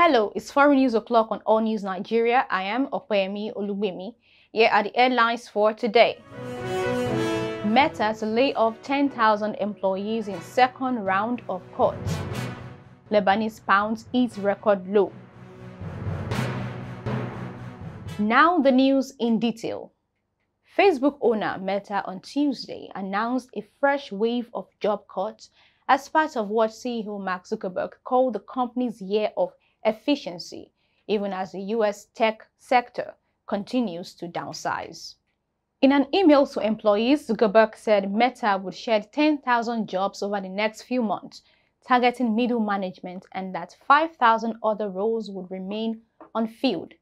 Hello, it's Foreign News O'Clock on All News Nigeria. I am Opeyemi Olugbemi. Here are the headlines for today. Meta to lay off 10,000 employees in second round of cuts. Lebanese pound hits record low. Now the news in detail. Facebook owner Meta on Tuesday announced a fresh wave of job cuts as part of what CEO Mark Zuckerberg called the company's year of efficiency, even as the US tech sector continues to downsize. In an email to employees, Zuckerberg said Meta would shed 10,000 jobs over the next few months, targeting middle management, and that 5,000 other roles would remain unfilled.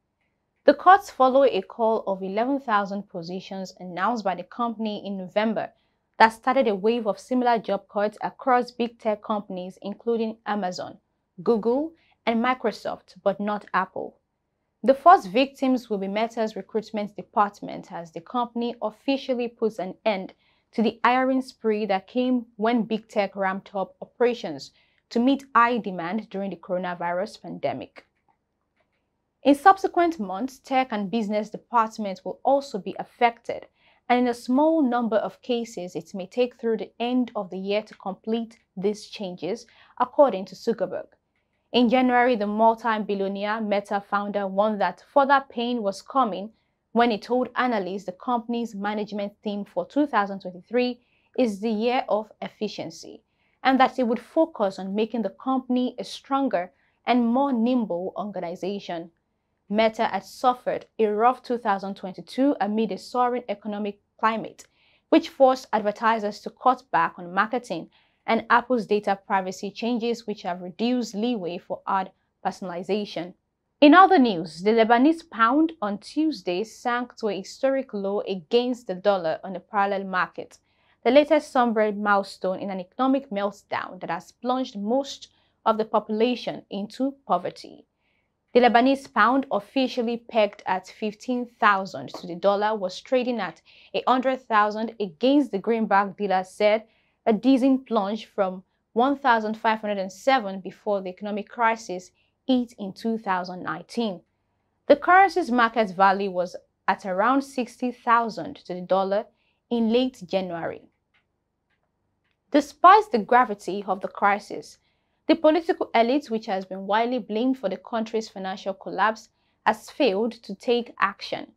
The cuts follow a call of 11,000 positions announced by the company in November that started a wave of similar job cuts across big tech companies including Amazon, Google, and Microsoft, but not Apple. The first victims will be Meta's recruitment department as the company officially puts an end to the hiring spree that came when big tech ramped up operations to meet high demand during the coronavirus pandemic. In subsequent months, tech and business departments will also be affected, and in a small number of cases, it may take through the end of the year to complete these changes, according to Zuckerberg. In January, the multi-billionaire Meta founder warned that further pain was coming when he told analysts the company's management theme for 2023 is the year of efficiency, and that it would focus on making the company a stronger and more nimble organization. Meta had suffered a rough 2022 amid a soaring economic climate, which forced advertisers to cut back on marketing, and Apple's data privacy changes, which have reduced leeway for ad personalization. In other news, the Lebanese pound on Tuesday sank to a historic low against the dollar on the parallel market, the latest sombering milestone in an economic meltdown that has plunged most of the population into poverty. The Lebanese pound, officially pegged at 15,000 to the dollar, was trading at 100,000 against the greenback dealer said, a dizzying plunge from 1,507 before the economic crisis hit in 2019. The currency's market value was at around 60,000 to the dollar in late January. Despite the gravity of the crisis, the political elite, which has been widely blamed for the country's financial collapse, has failed to take action.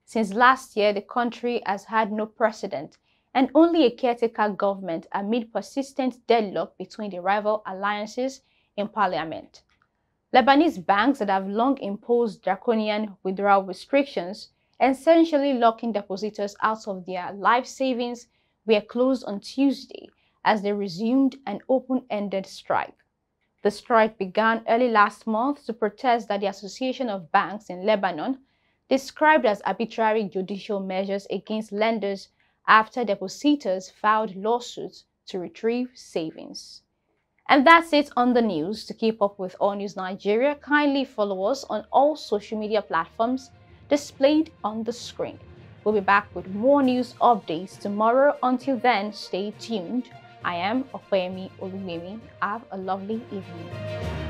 Since last year, the country has had no precedent and only a caretaker government amid persistent deadlock between the rival alliances in parliament. Lebanese banks that have long imposed draconian withdrawal restrictions, essentially locking depositors out of their life savings, were closed on Tuesday as they resumed an open-ended strike. The strike began early last month to protest that the Association of Banks in Lebanon described as arbitrary judicial measures against lenders after depositors filed lawsuits to retrieve savings. And that's it on the news. To keep up with All News Nigeria, kindly follow us on all social media platforms displayed on the screen. We'll be back with more news updates tomorrow. Until then, stay tuned. I am Opeyemi Olugbemi. Have a lovely evening.